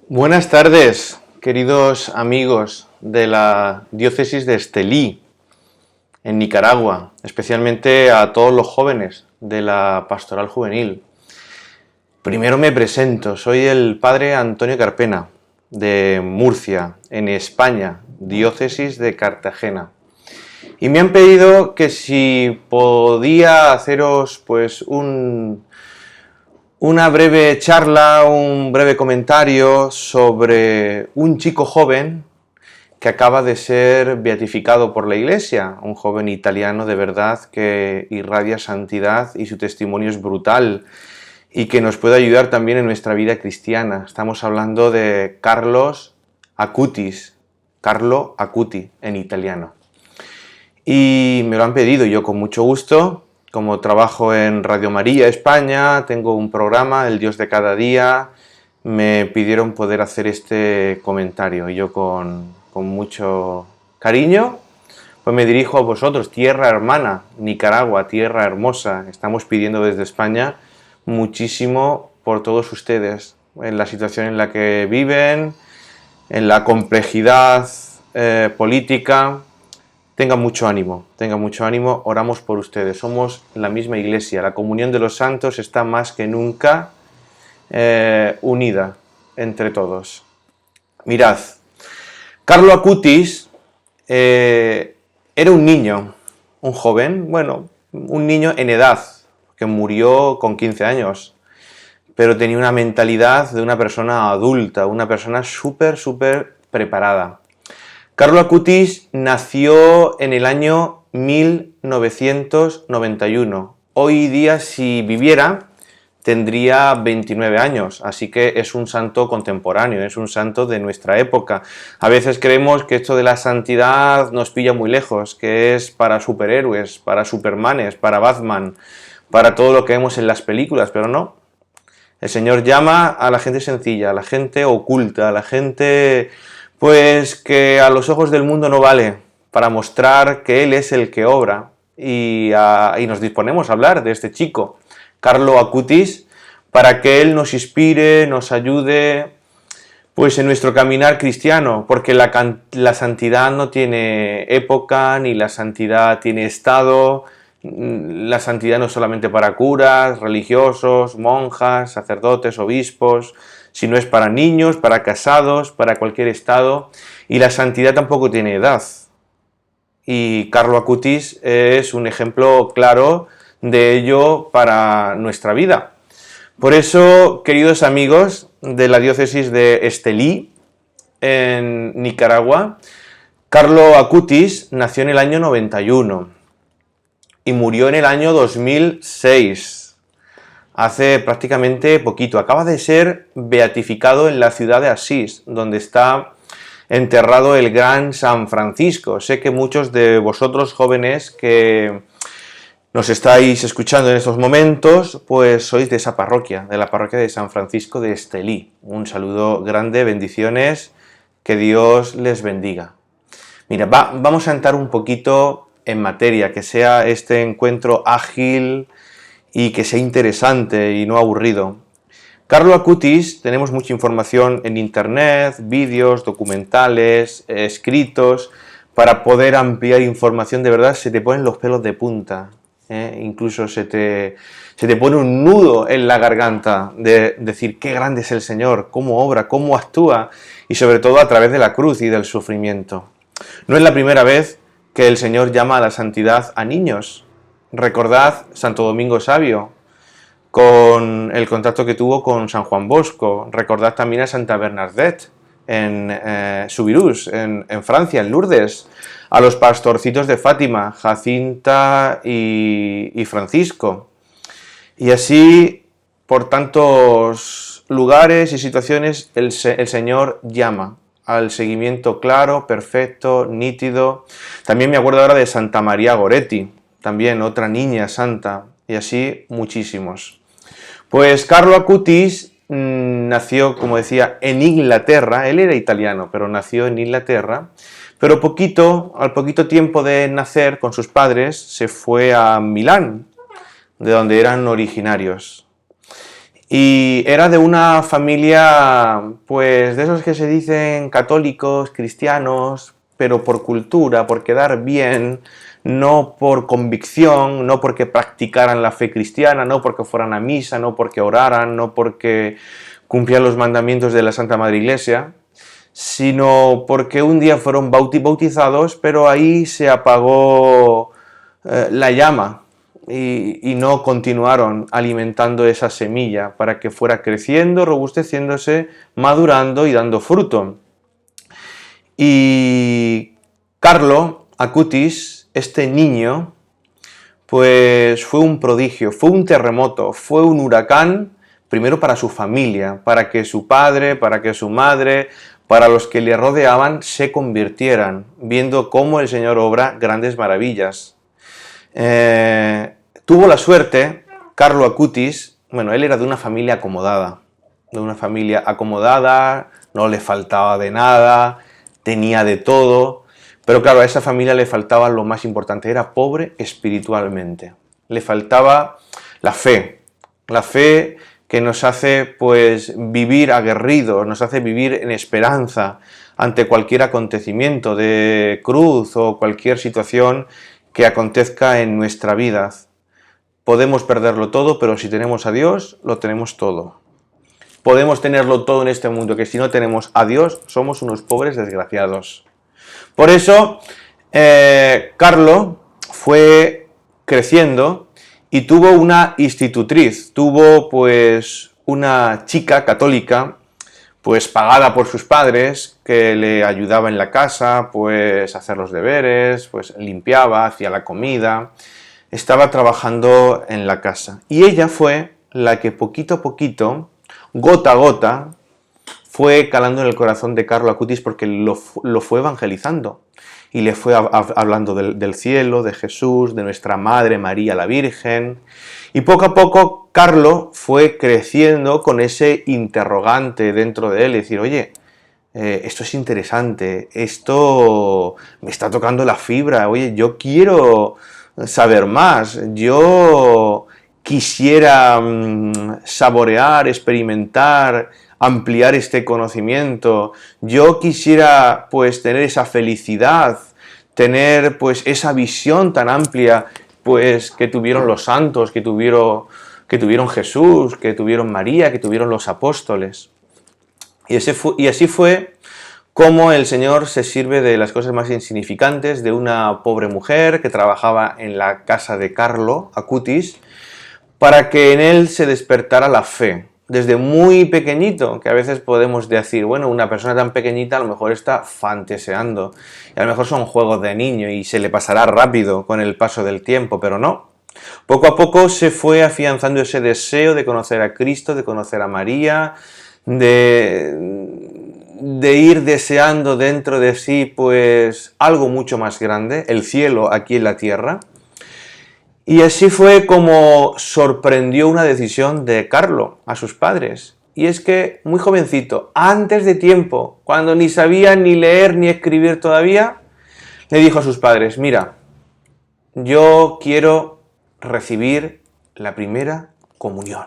Buenas tardes, queridos amigos de la diócesis de Estelí, en Nicaragua, especialmente a todos los jóvenes de la pastoral juvenil. Primero me presento, soy el padre Antonio Carpena, de Murcia, en España, diócesis de Cartagena. Y me han pedido que si podía haceros una breve charla, un breve comentario sobre un chico joven que acaba de ser beatificado por la Iglesia, un joven italiano de verdad que irradia santidad y su testimonio es brutal y que nos puede ayudar también en nuestra vida cristiana. Estamos hablando de Carlo Acutis en italiano. Y me lo han pedido yo con mucho gusto. Como trabajo en Radio María España, tengo un programa, El Dios de cada día, me pidieron poder hacer este comentario y yo con mucho cariño pues me dirijo a vosotros, tierra hermana, Nicaragua, tierra hermosa. Estamos pidiendo desde España muchísimo por todos ustedes, en la situación en la que viven, en la complejidad política. Tengan mucho ánimo, oramos por ustedes. Somos la misma iglesia, la comunión de los santos está más que nunca unida entre todos. Mirad, Carlo Acutis era un niño, un joven, un niño en edad, que murió con 15 años, pero tenía una mentalidad de una persona adulta, una persona súper preparada. Carlo Acutis nació en el año 1991. Hoy día, si viviera, tendría 29 años, así que es un santo contemporáneo, es un santo de nuestra época. A veces creemos que esto de la santidad nos pilla muy lejos, que es para superhéroes, para supermanes, para Batman, para todo lo que vemos en las películas, pero no. El Señor llama a la gente sencilla, a la gente oculta, a la gente pues que a los ojos del mundo no vale, para mostrar que Él es el que obra. Y nos disponemos a hablar de este chico, Carlo Acutis, para que Él nos inspire, nos ayude pues en nuestro caminar cristiano, porque la santidad no tiene época, ni la santidad tiene estado. La santidad no es solamente para curas, religiosos, monjas, sacerdotes, obispos, sino es para niños, para casados, para cualquier estado, y la santidad tampoco tiene edad. Y Carlo Acutis es un ejemplo claro de ello para nuestra vida. Por eso, queridos amigos de la diócesis de Estelí, en Nicaragua, Carlo Acutis nació en el año 91 y murió en el año 2006. Hace prácticamente poquito. Acaba de ser beatificado en la ciudad de Asís, donde está enterrado el gran San Francisco. Sé que muchos de vosotros jóvenes que nos estáis escuchando en estos momentos, pues sois de esa parroquia, de la parroquia de San Francisco de Estelí. Un saludo grande, bendiciones, que Dios les bendiga. Mira, vamos a entrar un poquito en materia, que sea este encuentro ágil y que sea interesante y no aburrido. Carlo Acutis, tenemos mucha información en internet, vídeos, documentales, escritos, para poder ampliar información. De verdad se te ponen los pelos de punta, incluso se te pone un nudo en la garganta de decir qué grande es el Señor, cómo obra, cómo actúa, y sobre todo a través de la cruz y del sufrimiento. No es la primera vez que el Señor llama a la santidad a niños. Recordad Santo Domingo Sabio, con el contacto que tuvo con San Juan Bosco. Recordad también a Santa Bernadette en Subirús, en Francia, en Lourdes. A los pastorcitos de Fátima, Jacinta y Francisco. Y así, por tantos lugares y situaciones, el Señor llama al seguimiento claro, perfecto, nítido. También me acuerdo ahora de Santa María Goretti, también otra niña santa, y así muchísimos. Pues Carlo Acutis nació, como decía, en Inglaterra. Él era italiano, pero nació en Inglaterra. Pero al poquito tiempo de nacer con sus padres, se fue a Milán, de donde eran originarios. Y era de una familia, pues de esos que se dicen católicos, cristianos, pero por cultura, por quedar bien, no por convicción, no porque practicaran la fe cristiana, no porque fueran a misa, no porque oraran, no porque cumplían los mandamientos de la Santa Madre Iglesia, sino porque un día fueron bautizados, pero ahí se apagó la llama y no continuaron alimentando esa semilla para que fuera creciendo, robusteciéndose, madurando y dando fruto. Y Carlo Acutis, este niño, pues fue un prodigio, fue un terremoto, fue un huracán, primero para su familia, para que su padre, para que su madre, para los que le rodeaban se convirtieran, viendo cómo el Señor obra grandes maravillas. Tuvo la suerte, Carlo Acutis, bueno, él era de una familia acomodada, no le faltaba de nada, tenía de todo, pero claro, a esa familia le faltaba lo más importante, era pobre espiritualmente, le faltaba la fe que nos hace pues vivir aguerridos, nos hace vivir en esperanza ante cualquier acontecimiento de cruz o cualquier situación que acontezca en nuestra vida. Podemos perderlo todo, pero si tenemos a Dios, lo tenemos todo. Podemos tenerlo todo en este mundo, que si no tenemos a Dios, somos unos pobres desgraciados. Por eso, Carlo fue creciendo y tuvo una institutriz, tuvo pues una chica católica, pues pagada por sus padres, que le ayudaba en la casa, pues a hacer los deberes, pues limpiaba, hacía la comida, estaba trabajando en la casa. Y ella fue la que poquito a poquito, gota a gota, fue calando en el corazón de Carlo Acutis porque lo fue evangelizando. Y le fue hablando del cielo, de Jesús, de nuestra Madre María la Virgen. Y poco a poco Carlo fue creciendo con ese interrogante dentro de él, decir, oye, esto es interesante, esto me está tocando la fibra, oye, yo quiero saber más, yo quisiera saborear, experimentar, ampliar este conocimiento, yo quisiera pues tener esa felicidad, tener pues esa visión tan amplia pues que tuvieron los santos, que tuvieron Jesús, que tuvieron María, que tuvieron los apóstoles. Y así fue como el Señor se sirve de las cosas más insignificantes de una pobre mujer que trabajaba en la casa de Carlo Acutis para que en él se despertara la fe. Desde muy pequeñito, que a veces podemos decir, bueno, una persona tan pequeñita a lo mejor está fantaseando, y a lo mejor son juegos de niño y se le pasará rápido con el paso del tiempo, pero no. Poco a poco se fue afianzando ese deseo de conocer a Cristo, de conocer a María, de ir deseando dentro de sí pues algo mucho más grande, el cielo aquí en la tierra. Y así fue como sorprendió una decisión de Carlo a sus padres. Y es que, muy jovencito, antes de tiempo, cuando ni sabía ni leer ni escribir todavía, le dijo a sus padres, mira, yo quiero recibir la primera comunión.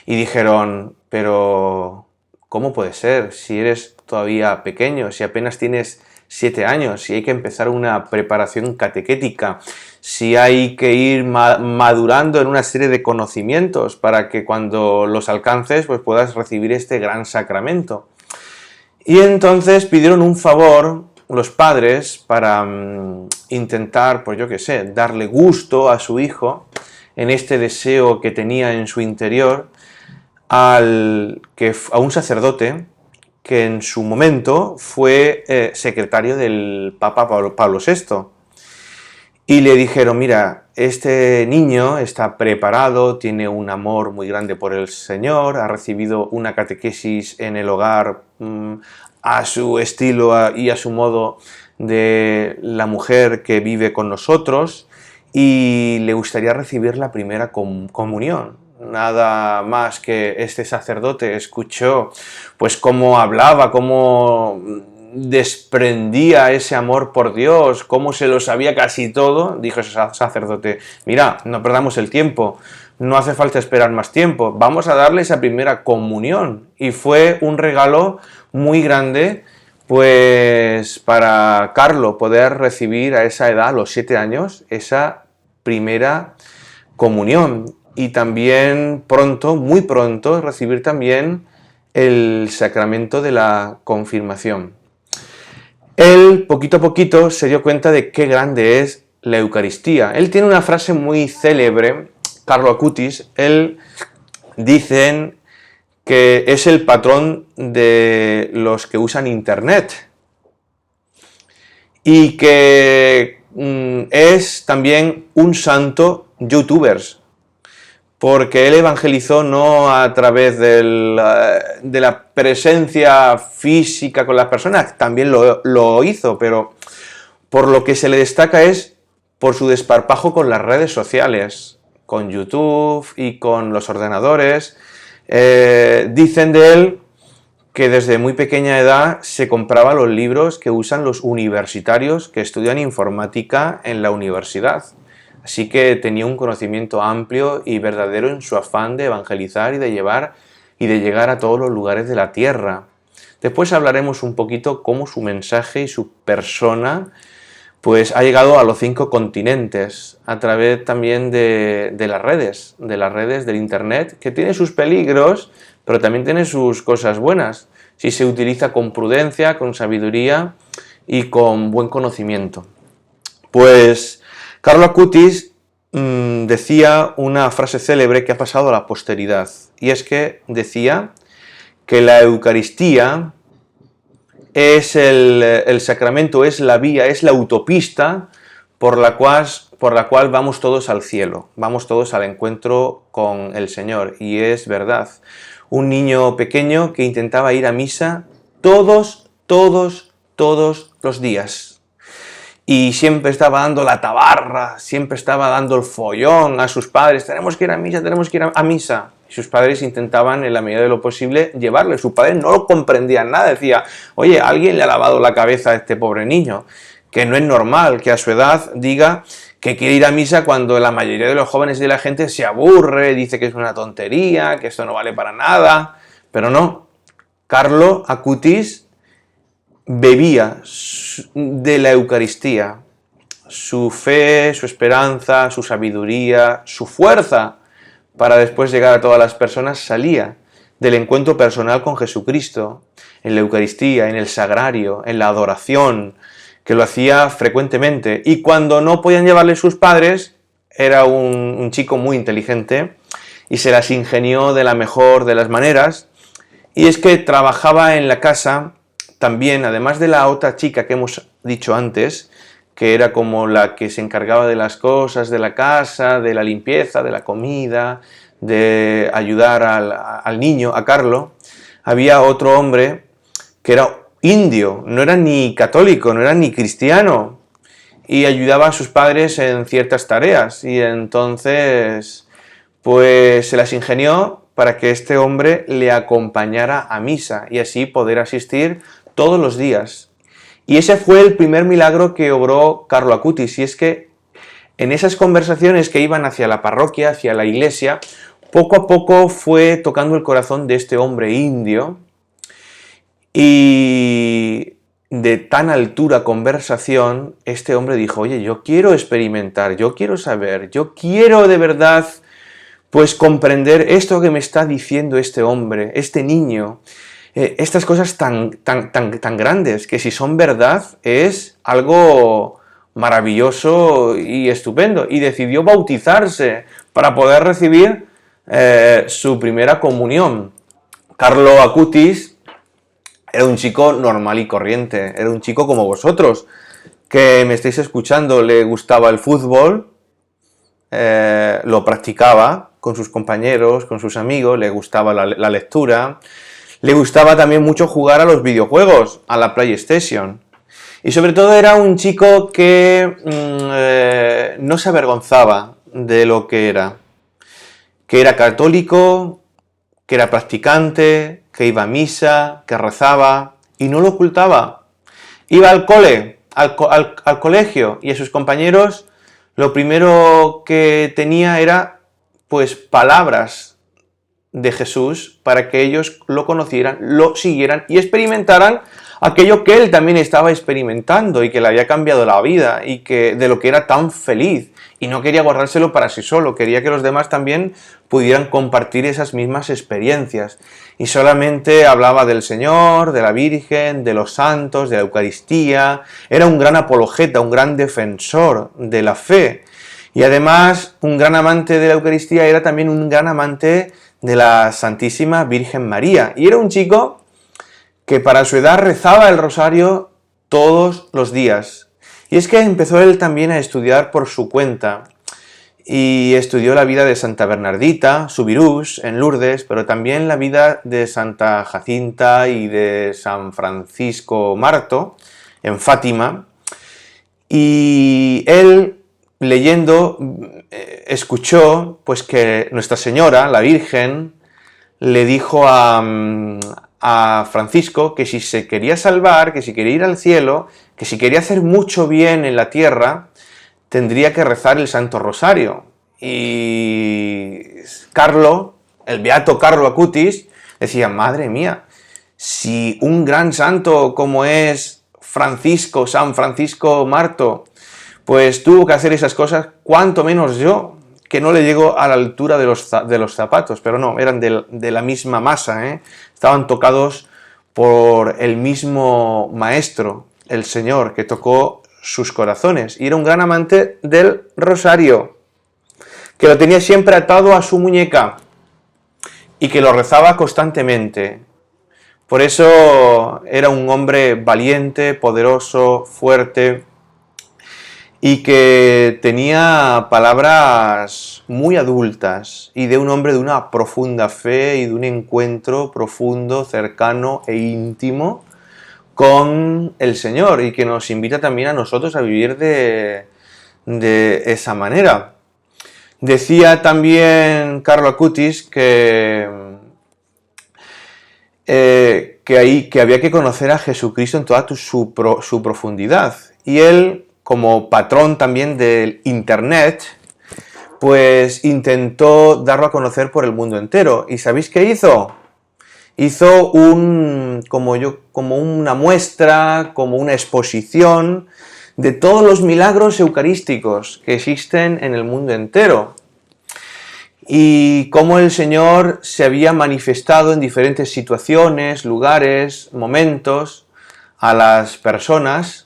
Y dijeron, pero ¿cómo puede ser? Si eres todavía pequeño, si apenas tienes 7 años, si hay que empezar una preparación catequética, si hay que ir madurando en una serie de conocimientos para que cuando los alcances pues puedas recibir este gran sacramento. Y entonces pidieron un favor los padres para intentar, pues yo qué sé, darle gusto a su hijo en este deseo que tenía en su interior a un sacerdote que en su momento fue secretario del Papa Pablo VI. Y le dijeron, mira, este niño está preparado, tiene un amor muy grande por el Señor, ha recibido una catequesis en el hogar a su estilo y a su modo de la mujer que vive con nosotros y le gustaría recibir la primera comunión. Nada más que este sacerdote escuchó pues cómo hablaba, cómo desprendía ese amor por Dios, cómo se lo sabía casi todo, dijo ese sacerdote, mira, no perdamos el tiempo, no hace falta esperar más tiempo, vamos a darle esa primera comunión. Y fue un regalo muy grande, pues, para Carlo poder recibir a esa edad, a los 7 años, esa primera comunión. Y también pronto, muy pronto, recibir también el sacramento de la confirmación. Él, poquito a poquito, se dio cuenta de qué grande es la Eucaristía. Él tiene una frase muy célebre, Carlo Acutis. Él dicen que es el patrón de los que usan Internet y que es también un santo youtubers, porque él evangelizó no a través de la presencia física con las personas, también lo hizo, pero por lo que se le destaca es por su desparpajo con las redes sociales, con YouTube y con los ordenadores. Dicen de él que desde muy pequeña edad se compraba los libros que usan los universitarios que estudian informática en la universidad. Así que tenía un conocimiento amplio y verdadero en su afán de evangelizar y de llegar a todos los lugares de la tierra. Después hablaremos un poquito cómo su mensaje y su persona pues ha llegado a los 5 continentes, a través también de las redes del Internet, que tiene sus peligros, pero también tiene sus cosas buenas, si se utiliza con prudencia, con sabiduría y con buen conocimiento. Pues Carlo Acutis decía una frase célebre que ha pasado a la posteridad, y es que decía que la Eucaristía es el sacramento, es la vía, es la autopista por la cual vamos todos al cielo, vamos todos al encuentro con el Señor. Y es verdad, un niño pequeño que intentaba ir a misa todos los días. Y siempre estaba dando la tabarra, siempre estaba dando el follón a sus padres, tenemos que ir a misa, tenemos que ir a misa. Y sus padres intentaban, en la medida de lo posible, llevarle. Su padre no lo comprendía nada, decía, oye, alguien le ha lavado la cabeza a este pobre niño, que no es normal que a su edad diga que quiere ir a misa cuando la mayoría de los jóvenes y de la gente se aburre, dice que es una tontería, que esto no vale para nada. Pero no, Carlo Acutis bebía de la Eucaristía, su fe, su esperanza, su sabiduría, su fuerza para después llegar a todas las personas, salía del encuentro personal con Jesucristo, en la Eucaristía, en el sagrario, en la adoración, que lo hacía frecuentemente. Y cuando no podían llevarle sus padres, era un chico muy inteligente y se las ingenió de la mejor de las maneras. Y es que trabajaba en la casa también, además de la otra chica que hemos dicho antes, que era como la que se encargaba de las cosas de la casa, de la limpieza, de la comida, de ayudar al niño, a Carlo. Había otro hombre que era indio, no era ni católico, no era ni cristiano, y ayudaba a sus padres en ciertas tareas, y entonces pues se las ingenió para que este hombre le acompañara a misa, y así poder asistir todos los días. Y ese fue el primer milagro que obró Carlo Acutis, y es que en esas conversaciones que iban hacia la parroquia, hacia la iglesia, poco a poco fue tocando el corazón de este hombre indio, y de tan altura conversación, este hombre dijo, oye, yo quiero experimentar, yo quiero saber, yo quiero de verdad pues comprender esto que me está diciendo este hombre, este niño, estas cosas tan grandes, que si son verdad es algo maravilloso y estupendo. Y decidió bautizarse para poder recibir su primera comunión. Carlo Acutis era un chico normal y corriente, era un chico como vosotros, que me estáis escuchando, le gustaba el fútbol, lo practicaba con sus compañeros, con sus amigos, le gustaba la lectura. Le gustaba también mucho jugar a los videojuegos, a la PlayStation. Y sobre todo era un chico que no se avergonzaba de lo que era católico, que era practicante, que iba a misa, que rezaba, y no lo ocultaba. Iba al colegio, y a sus compañeros lo primero que tenía era pues palabras de Jesús para que ellos lo conocieran, lo siguieran y experimentaran aquello que él también estaba experimentando y que le había cambiado la vida y que de lo que era tan feliz, y no quería guardárselo para sí solo, quería que los demás también pudieran compartir esas mismas experiencias. Y solamente hablaba del Señor, de la Virgen, de los santos, de la Eucaristía. Era un gran apologeta, un gran defensor de la fe. Y además, un gran amante de la Eucaristía, era también un gran amante de la Santísima Virgen María. Y era un chico que para su edad rezaba el rosario todos los días. Y es que empezó él también a estudiar por su cuenta y estudió la vida de Santa Bernardita, Subirús, en Lourdes, pero también la vida de Santa Jacinta y de San Francisco Marto, en Fátima. Y él, leyendo, escuchó pues que Nuestra Señora, la Virgen, le dijo a Francisco que si se quería salvar, que si quería ir al cielo, que si quería hacer mucho bien en la tierra, tendría que rezar el Santo Rosario. Y Carlo, el beato Carlo Acutis, decía, madre mía, si un gran santo como es Francisco, San Francisco Marto, pues tuvo que hacer esas cosas, cuánto menos yo, que no le llego a la altura de los zapatos, pero no, eran de la misma masa, ¿eh? Estaban tocados por el mismo maestro, el Señor, que tocó sus corazones, y era un gran amante del rosario, que lo tenía siempre atado a su muñeca, y que lo rezaba constantemente. Por eso era un hombre valiente, poderoso, fuerte, y que tenía palabras muy adultas y de un hombre de una profunda fe y de un encuentro profundo, cercano e íntimo con el Señor, y que nos invita también a nosotros a vivir de esa manera. Decía también Carlo Acutis que había que conocer a Jesucristo en toda su profundidad, y él, como patrón también del Internet, pues intentó darlo a conocer por el mundo entero. ¿Y sabéis qué hizo? Hizo como una muestra, como una exposición de todos los milagros eucarísticos que existen en el mundo entero. Y cómo el Señor se había manifestado en diferentes situaciones, lugares, momentos, a las personas,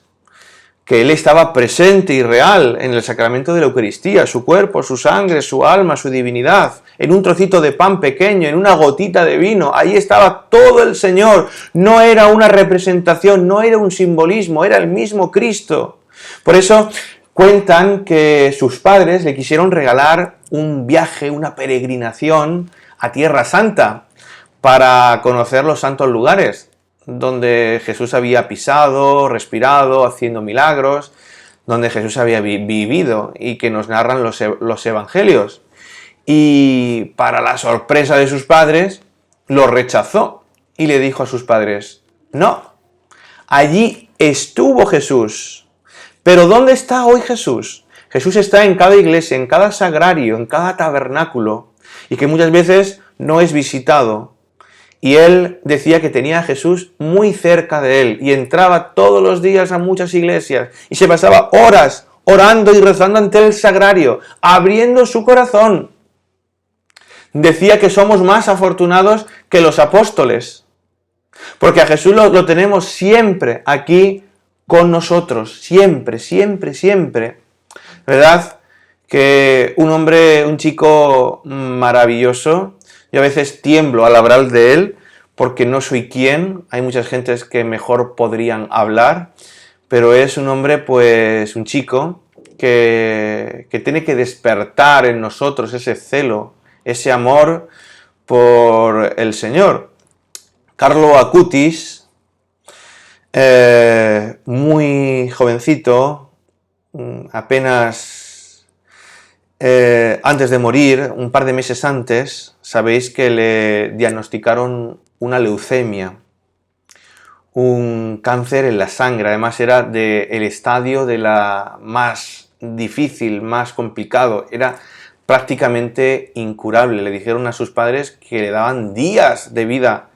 que Él estaba presente y real en el sacramento de la Eucaristía, su cuerpo, su sangre, su alma, su divinidad, en un trocito de pan pequeño, en una gotita de vino. Ahí estaba todo el Señor. No era una representación, no era un simbolismo, era el mismo Cristo. Por eso cuentan que sus padres le quisieron regalar un viaje, una peregrinación a Tierra Santa para conocer los santos lugares donde Jesús había pisado, respirado, haciendo milagros, donde Jesús había vivido y que nos narran los evangelios. Y para la sorpresa de sus padres, lo rechazó y le dijo a sus padres, no, allí estuvo Jesús, pero ¿dónde está hoy Jesús? Jesús está en cada iglesia, en cada sagrario, en cada tabernáculo, y que muchas veces no es visitado. Y él decía que tenía a Jesús muy cerca de él y entraba todos los días a muchas iglesias y se pasaba horas orando y rezando ante el sagrario, abriendo su corazón. Decía que somos más afortunados que los apóstoles, porque a Jesús lo tenemos siempre aquí con nosotros, siempre, siempre, siempre. ¿Verdad? Que un hombre, un chico maravilloso. Yo a veces tiemblo al hablar de él porque no soy quien. Hay muchas gentes que mejor podrían hablar, pero es un hombre, pues un chico que tiene que despertar en nosotros ese celo, ese amor por el Señor. Carlo Acutis, muy jovencito, apenas antes de morir, un par de meses antes, sabéis que le diagnosticaron una leucemia, un cáncer en la sangre. Además era el estadio de la más difícil, más complicado, era prácticamente incurable. Le dijeron a sus padres que le daban días de vida.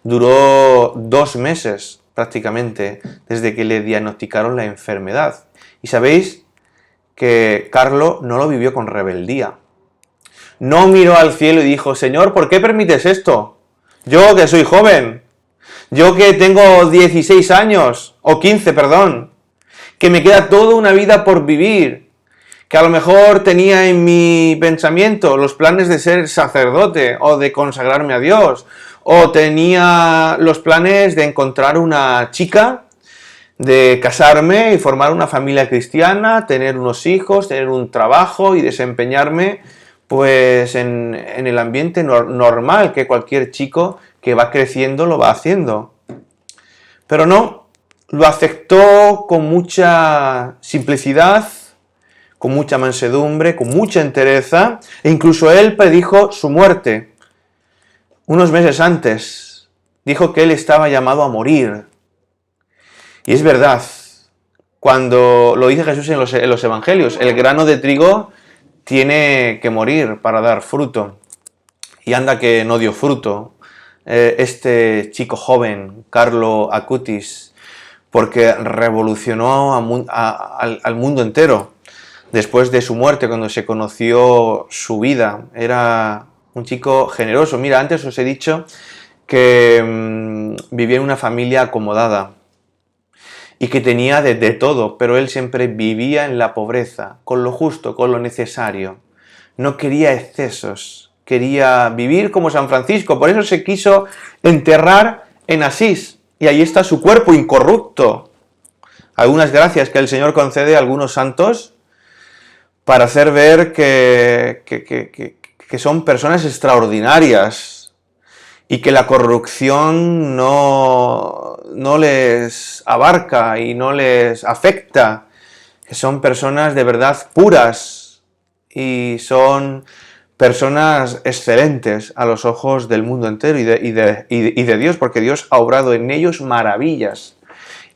Duró 2 meses prácticamente desde que le diagnosticaron la enfermedad. Y sabéis que Carlo no lo vivió con rebeldía. No miró al cielo y dijo: Señor, ¿por qué permites esto? Yo que soy joven, yo que tengo 16 años, o 15, perdón, que me queda toda una vida por vivir, que a lo mejor tenía en mi pensamiento los planes de ser sacerdote o de consagrarme a Dios, o tenía los planes de encontrar una chica, de casarme y formar una familia cristiana, tener unos hijos, tener un trabajo y desempeñarme pues en el ambiente normal que cualquier chico que va creciendo lo va haciendo. Pero no, lo aceptó con mucha simplicidad, con mucha mansedumbre, con mucha entereza, e incluso él predijo su muerte. Unos meses antes dijo que él estaba llamado a morir. Y es verdad, cuando lo dice Jesús en los evangelios, el grano de trigo tiene que morir para dar fruto. Y anda que no dio fruto este chico joven, Carlo Acutis, porque revolucionó al mundo entero. Después de su muerte, cuando se conoció su vida, era un chico generoso. Mira, antes os he dicho que vivía en una familia acomodada y que tenía de todo, pero él siempre vivía en la pobreza, con lo justo, con lo necesario. No quería excesos, quería vivir como San Francisco, por eso se quiso enterrar en Asís, y ahí está su cuerpo incorrupto. Algunas gracias que el Señor concede a algunos santos para hacer ver que son personas extraordinarias y que la corrupción no les abarca y no les afecta, que son personas de verdad puras y son personas excelentes a los ojos del mundo entero y de Dios, porque Dios ha obrado en ellos maravillas.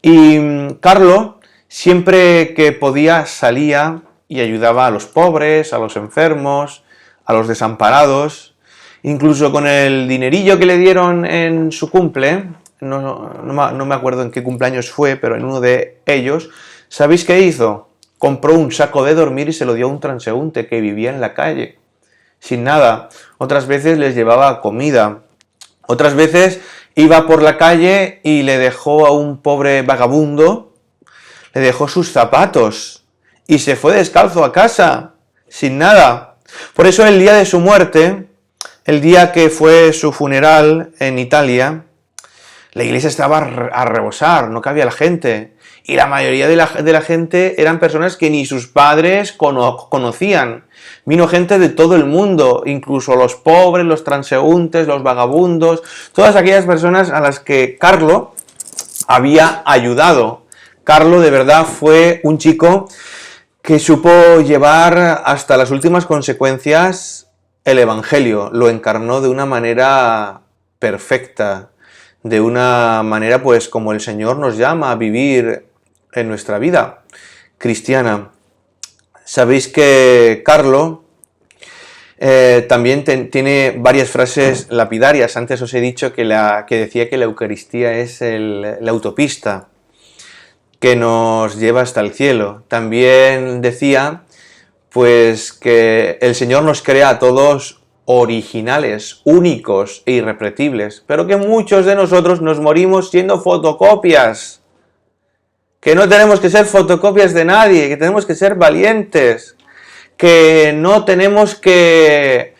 Y Carlo, siempre que podía, salía y ayudaba a los pobres, a los enfermos, a los desamparados. Incluso con el dinerillo que le dieron en su cumple, no me acuerdo en qué cumpleaños fue, pero en uno de ellos, ¿sabéis qué hizo? Compró un saco de dormir y se lo dio a un transeúnte que vivía en la calle, sin nada. Otras veces les llevaba comida. Otras veces iba por la calle y le dejó a un pobre vagabundo, le dejó sus zapatos y se fue descalzo a casa, sin nada. Por eso el día de su muerte, el día que fue su funeral en Italia, la iglesia estaba a rebosar, no cabía la gente. Y la mayoría de la gente eran personas que ni sus padres conocían. Vino gente de todo el mundo, incluso los pobres, los transeúntes, los vagabundos, todas aquellas personas a las que Carlo había ayudado. Carlo de verdad fue un chico que supo llevar hasta las últimas consecuencias el Evangelio. Lo encarnó de una manera perfecta, de una manera pues como el Señor nos llama a vivir en nuestra vida cristiana. Sabéis que Carlo también tiene varias frases lapidarias. Antes os he dicho que decía que la Eucaristía es la autopista que nos lleva hasta el cielo. También decía pues que el Señor nos crea a todos originales, únicos e irrepetibles, pero que muchos de nosotros nos morimos siendo fotocopias, que no tenemos que ser fotocopias de nadie, que tenemos que ser valientes, que no tenemos que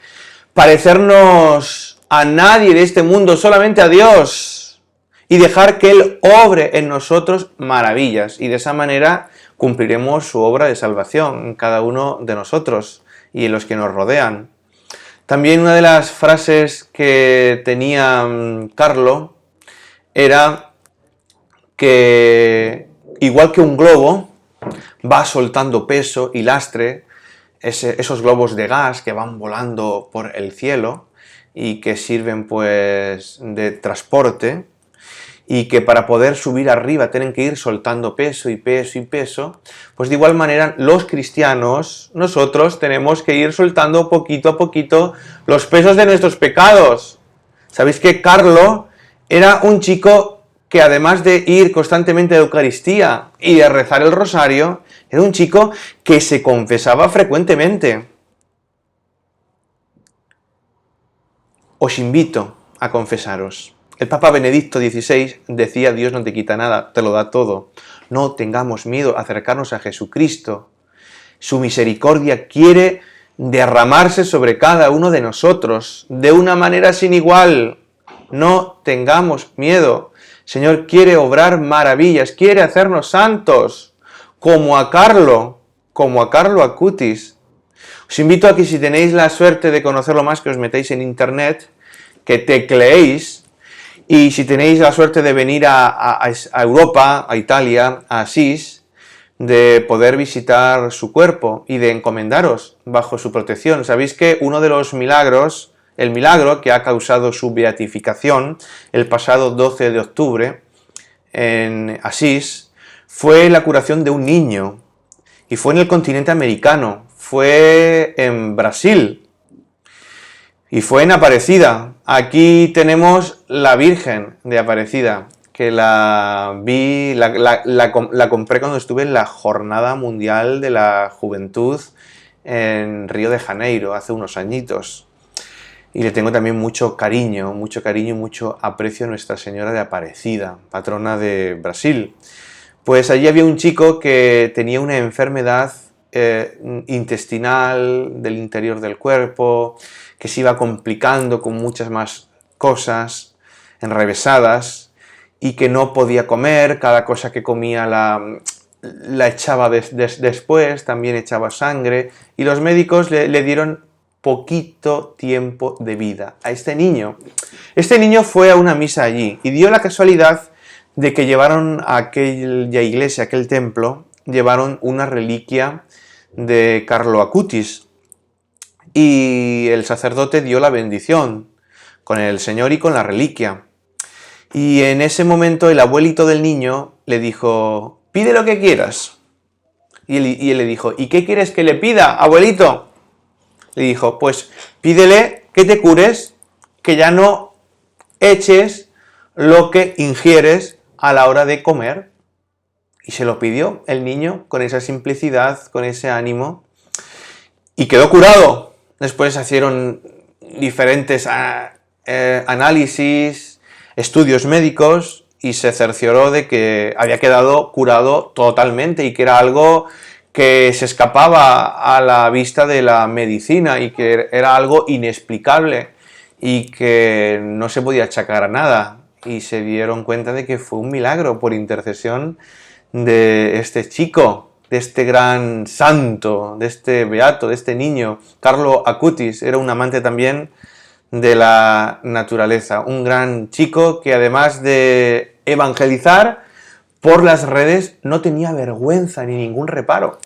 parecernos a nadie de este mundo, solamente a Dios, y dejar que Él obre en nosotros maravillas, y de esa manera cumpliremos su obra de salvación en cada uno de nosotros y en los que nos rodean. También una de las frases que tenía Carlo era que, igual que un globo va soltando peso y lastre, esos globos de gas que van volando por el cielo y que sirven pues de transporte, y que para poder subir arriba tienen que ir soltando peso y peso y peso, pues de igual manera los cristianos, nosotros tenemos que ir soltando poquito a poquito los pesos de nuestros pecados. ¿Sabéis que Carlo era un chico que además de ir constantemente a la Eucaristía y de rezar el rosario, era un chico que se confesaba frecuentemente? Os invito a confesaros. El Papa Benedicto XVI decía: Dios no te quita nada, te lo da todo. No tengamos miedo a acercarnos a Jesucristo. Su misericordia quiere derramarse sobre cada uno de nosotros de una manera sin igual. No tengamos miedo. El Señor quiere obrar maravillas, quiere hacernos santos, como a Carlo Acutis. Os invito a que, si tenéis la suerte de conocerlo más, que os metéis en internet, que tecleéis, y si tenéis la suerte de venir a Europa, a Italia, a Asís, de poder visitar su cuerpo y de encomendaros bajo su protección. Sabéis que uno de los milagros, el milagro que ha causado su beatificación el pasado 12 de octubre en Asís, fue la curación de un niño, y fue en el continente americano, fue en Brasil, y fue en Aparecida. Aquí tenemos la Virgen de Aparecida, que la vi, la compré cuando estuve en la Jornada Mundial de la Juventud en Río de Janeiro, hace unos añitos. Y le tengo también mucho cariño y mucho aprecio a Nuestra Señora de Aparecida, patrona de Brasil. Pues allí había un chico que tenía una enfermedad intestinal del interior del cuerpo, que se iba complicando con muchas más cosas enrevesadas, y que no podía comer, cada cosa que comía la echaba después, también echaba sangre, y los médicos le dieron poquito tiempo de vida a este niño. Este niño fue a una misa allí, y dio la casualidad de que llevaron a aquella iglesia, a aquel templo, llevaron una reliquia de Carlo Acutis, y el sacerdote dio la bendición con el Señor y con la reliquia. Y en ese momento el abuelito del niño le dijo: pide lo que quieras. Y él le dijo: ¿y qué quieres que le pida, abuelito? Le dijo: pues pídele que te cures, que ya no eches lo que ingieres a la hora de comer. Y se lo pidió el niño con esa simplicidad, con ese ánimo, y quedó curado. Después hicieron diferentes análisis, estudios médicos, y se cercioró de que había quedado curado totalmente y que era algo que se escapaba a la vista de la medicina y que era algo inexplicable y que no se podía achacar a nada. Y se dieron cuenta de que fue un milagro por intercesión de este chico, de este gran santo, de este beato, de este niño. Carlo Acutis era un amante también de la naturaleza, un gran chico que, además de evangelizar por las redes, no tenía vergüenza ni ningún reparo.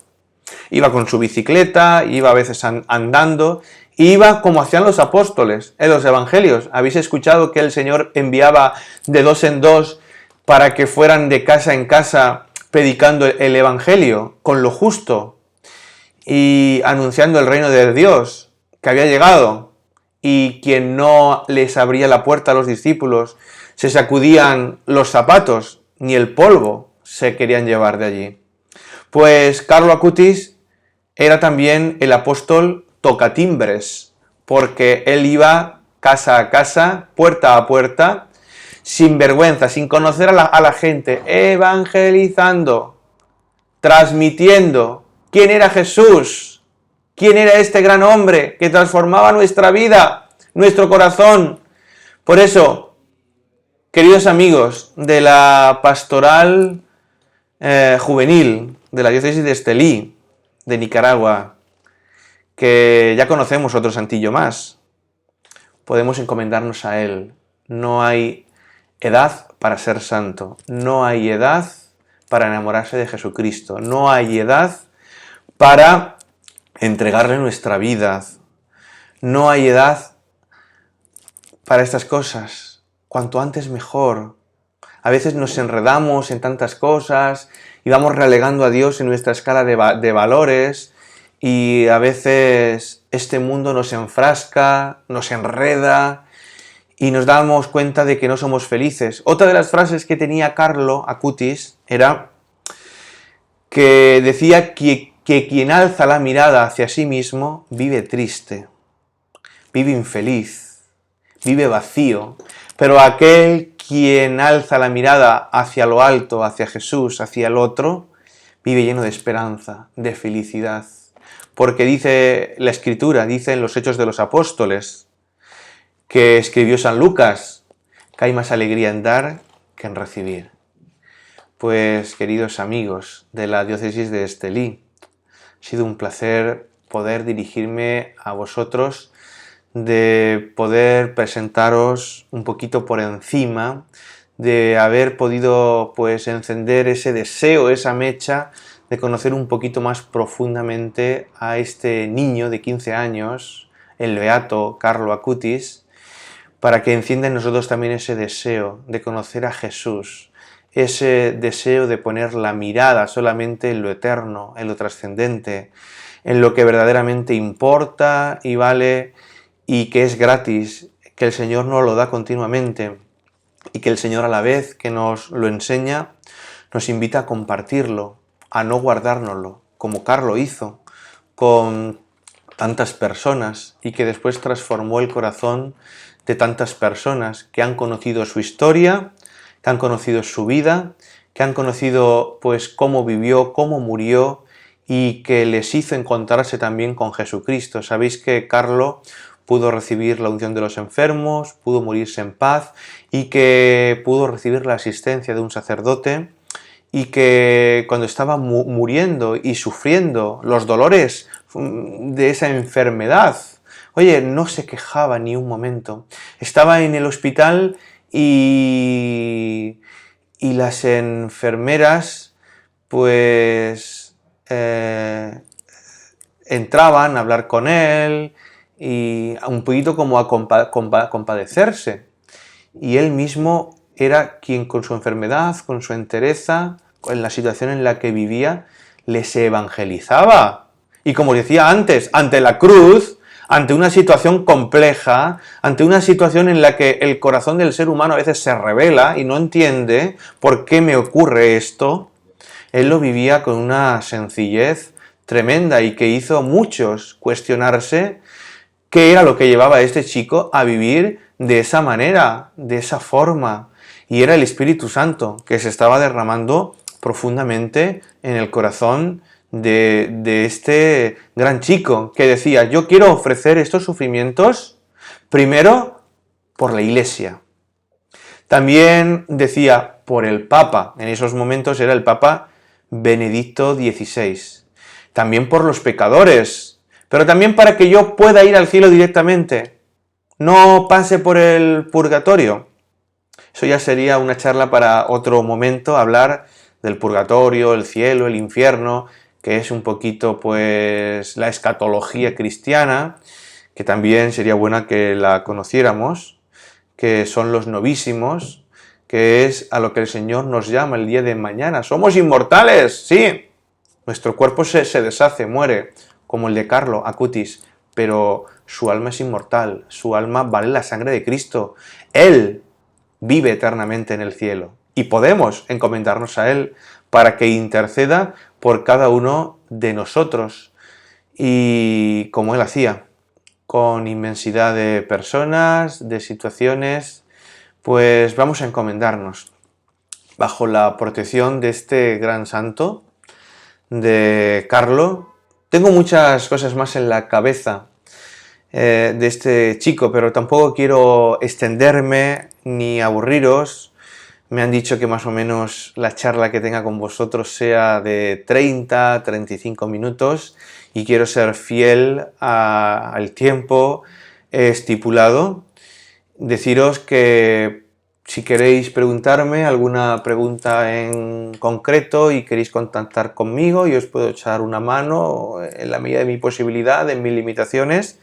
Iba con su bicicleta, iba a veces andando, iba como hacían los apóstoles en los evangelios. ¿Habéis escuchado que el Señor enviaba de dos en dos para que fueran de casa en casa predicando el evangelio con lo justo y anunciando el reino de Dios que había llegado? Y quien no les abría la puerta a los discípulos se sacudían los zapatos, ni el polvo se querían llevar de allí. Pues Carlo Acutis era también el apóstol tocatimbres, porque él iba casa a casa, puerta a puerta, sin vergüenza, sin conocer a la gente, evangelizando, transmitiendo quién era Jesús, quién era este gran hombre que transformaba nuestra vida, nuestro corazón. Por eso, queridos amigos de la pastoral juvenil de la diócesis de Estelí, de Nicaragua, que ya conocemos otro santillo más, podemos encomendarnos a él. No hay edad para ser santo, no hay edad para enamorarse de Jesucristo, no hay edad para entregarle nuestra vida, no hay edad para estas cosas. Cuanto antes mejor. A veces nos enredamos en tantas cosas y vamos relegando a Dios en nuestra escala de valores, y a veces este mundo nos enfrasca, nos enreda y nos damos cuenta de que no somos felices. Otra de las frases que tenía Carlo Acutis era que decía que quien alza la mirada hacia sí mismo vive triste, vive infeliz, vive vacío, pero aquel quien alza la mirada hacia lo alto, hacia Jesús, hacia el otro, vive lleno de esperanza, de felicidad. Porque dice la Escritura, dice en los Hechos de los Apóstoles, que escribió San Lucas, que hay más alegría en dar que en recibir. Pues, queridos amigos de la diócesis de Estelí, ha sido un placer poder dirigirme a vosotros, de poder presentaros un poquito por encima, de haber podido pues encender ese deseo, esa mecha de conocer un poquito más profundamente a este niño de 15 años, el beato Carlo Acutis, para que encienda en nosotros también ese deseo de conocer a Jesús, ese deseo de poner la mirada solamente en lo eterno, en lo trascendente, en lo que verdaderamente importa y vale y que es gratis, que el Señor nos lo da continuamente y que el Señor, a la vez que nos lo enseña, nos invita a compartirlo, a no guardárnoslo, como Carlo hizo con tantas personas y que después transformó el corazón de tantas personas que han conocido su historia, que han conocido su vida, que han conocido pues cómo vivió, cómo murió y que les hizo encontrarse también con Jesucristo. Sabéis que Carlo pudo recibir la unción de los enfermos, pudo morirse en paz y que pudo recibir la asistencia de un sacerdote, y que cuando estaba muriendo y sufriendo los dolores de esa enfermedad, oye, no se quejaba ni un momento. Estaba en el hospital y las enfermeras pues entraban a hablar con él y un poquito como a compadecerse. Y él mismo era quien con su enfermedad, con su entereza, en la situación en la que vivía, les evangelizaba. Y como decía antes, ante la cruz, ante una situación compleja, ante una situación en la que el corazón del ser humano a veces se revela y no entiende por qué me ocurre esto, él lo vivía con una sencillez tremenda y que hizo a muchos cuestionarse qué era lo que llevaba a este chico a vivir de esa manera, de esa forma. Y era el Espíritu Santo que se estaba derramando profundamente en el corazón de este gran chico, que decía: yo quiero ofrecer estos sufrimientos primero por la Iglesia. También decía por el Papa, en esos momentos era el Papa Benedicto XVI. También por los pecadores, pero también para que yo pueda ir al cielo directamente, no pase por el purgatorio. Eso ya sería una charla para otro momento, hablar del purgatorio, el cielo, el infierno, que es un poquito pues la escatología cristiana, que también sería buena que la conociéramos, que son los novísimos, que es a lo que el Señor nos llama el día de mañana. ¡Somos inmortales! ¡Sí! Nuestro cuerpo se deshace, muere, como el de Carlo Acutis, pero su alma es inmortal, su alma vale la sangre de Cristo. Él vive eternamente en el cielo y podemos encomendarnos a Él para que interceda por cada uno de nosotros. Y como Él hacía, con inmensidad de personas, de situaciones, pues vamos a encomendarnos bajo la protección de este gran santo, de Carlo. Tengo muchas cosas más en la cabeza de este chico, pero tampoco quiero extenderme ni aburriros. Me han dicho que más o menos la charla que tenga con vosotros sea de 30-35 minutos y quiero ser fiel al tiempo estipulado. Deciros que si queréis preguntarme alguna pregunta en concreto y queréis contactar conmigo, yo os puedo echar una mano en la medida de mi posibilidad, de mis limitaciones.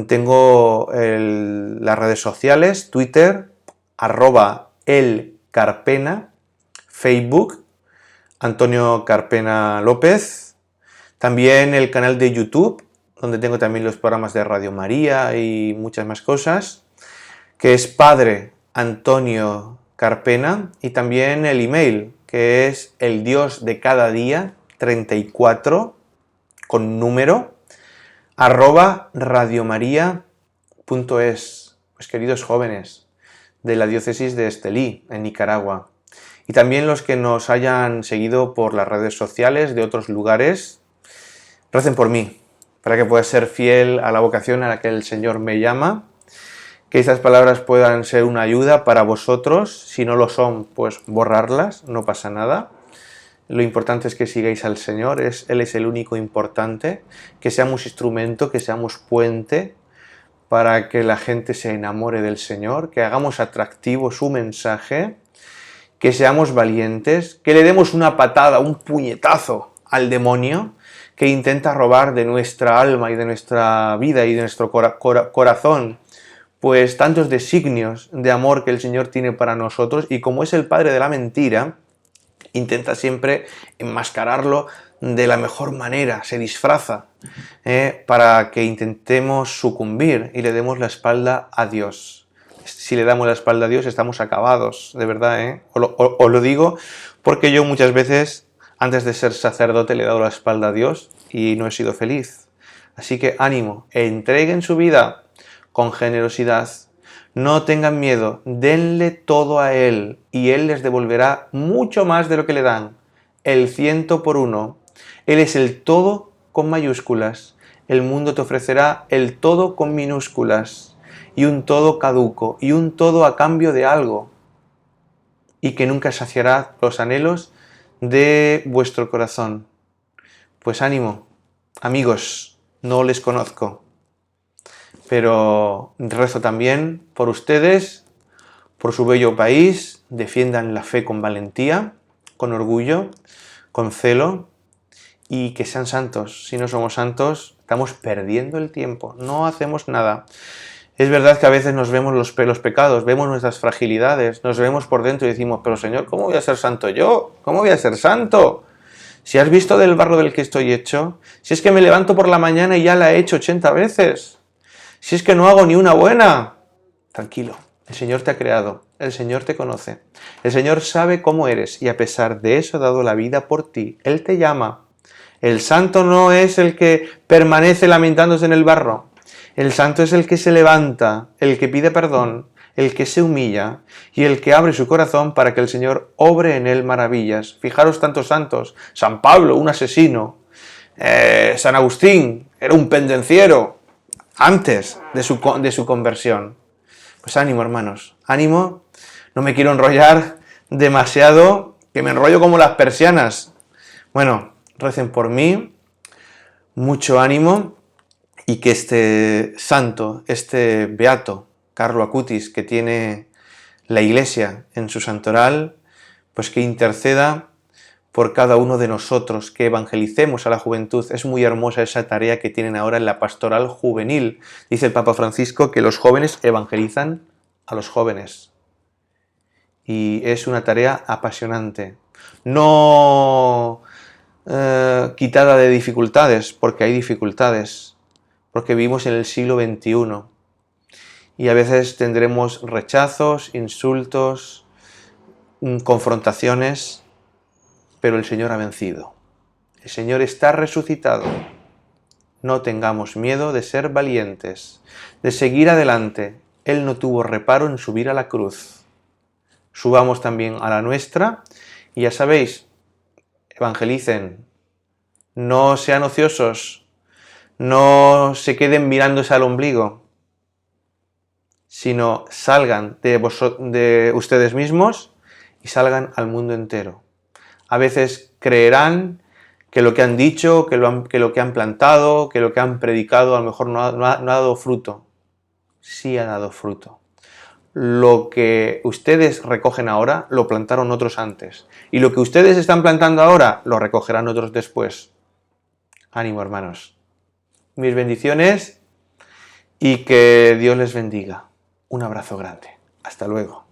Tengo las redes sociales, Twitter, @el Carpena, Facebook, Antonio Carpena López, también el canal de YouTube, donde tengo también los programas de Radio María y muchas más cosas, que es Padre Antonio Carpena, y también el email, que es el Dios de cada día 34 con número @radiomaria.es. Pues queridos jóvenes de la diócesis de Estelí, en Nicaragua, y también los que nos hayan seguido por las redes sociales de otros lugares, recen por mí, para que pueda ser fiel a la vocación a la que el Señor me llama, que estas palabras puedan ser una ayuda para vosotros. Si no lo son, pues borrarlas, no pasa nada. Lo importante es que sigáis al Señor, Él es el único importante, que seamos instrumento, que seamos puente para que la gente se enamore del Señor, que hagamos atractivo su mensaje, que seamos valientes, que le demos una patada, un puñetazo al demonio que intenta robar de nuestra alma y de nuestra vida y de nuestro corazón, pues tantos designios de amor que el Señor tiene para nosotros, y como es el padre de la mentira, intenta siempre enmascararlo de la mejor manera, se disfraza para que intentemos sucumbir y le demos la espalda a Dios. Si le damos la espalda a Dios, estamos acabados, de verdad, os lo digo porque yo muchas veces, antes de ser sacerdote, le he dado la espalda a Dios y no he sido feliz. Así que ánimo, entreguen su vida con generosidad. No tengan miedo, denle todo a Él y Él les devolverá mucho más de lo que le dan, el 100 por 1. Él es el todo con mayúsculas, el mundo te ofrecerá el todo con minúsculas, y un todo caduco, y un todo a cambio de algo, y que nunca saciará los anhelos de vuestro corazón. Pues ánimo, amigos, no les conozco, pero rezo también por ustedes, por su bello país. Defiendan la fe con valentía, con orgullo, con celo, y que sean santos. Si no somos santos, estamos perdiendo el tiempo, no hacemos nada. Es verdad que a veces nos vemos los pecados, vemos nuestras fragilidades, nos vemos por dentro y decimos, pero Señor, ¿cómo voy a ser santo yo? ¿Cómo voy a ser santo? Si has visto del barro del que estoy hecho, si es que me levanto por la mañana y ya la he hecho 80 veces, si es que no hago ni una buena. Tranquilo, el Señor te ha creado, el Señor te conoce, el Señor sabe cómo eres y a pesar de eso ha dado la vida por ti. Él te llama. El santo no es el que permanece lamentándose en el barro. El santo es el que se levanta, el que pide perdón, el que se humilla y el que abre su corazón para que el Señor obre en él maravillas. Fijaros tantos santos. San Pablo, un asesino. San Agustín, era un pendenciero antes de su conversión. Pues ánimo, hermanos, ánimo. No me quiero enrollar demasiado, que me enrollo como las persianas. Bueno, recen por mí, mucho ánimo, y que este santo, este beato, Carlo Acutis, que tiene la Iglesia en su santoral, pues que interceda por cada uno de nosotros, que evangelicemos a la juventud. Es muy hermosa esa tarea que tienen ahora en la pastoral juvenil. Dice el Papa Francisco que los jóvenes evangelizan a los jóvenes. Y es una tarea apasionante. No quitada de dificultades, porque hay dificultades, porque vivimos en el siglo XXI. Y a veces tendremos rechazos, insultos, confrontaciones, pero el Señor ha vencido. El Señor está resucitado. No tengamos miedo de ser valientes, de seguir adelante. Él no tuvo reparo en subir a la cruz. Subamos también a la nuestra y ya sabéis, evangelicen, no sean ociosos, no se queden mirándose al ombligo, sino salgan de ustedes mismos y salgan al mundo entero. A veces creerán que lo que han dicho, que lo que han plantado, que lo que han predicado a lo mejor no ha dado fruto. Sí ha dado fruto. Lo que ustedes recogen ahora, lo plantaron otros antes. Y lo que ustedes están plantando ahora, lo recogerán otros después. Ánimo, hermanos. Mis bendiciones y que Dios les bendiga. Un abrazo grande. Hasta luego.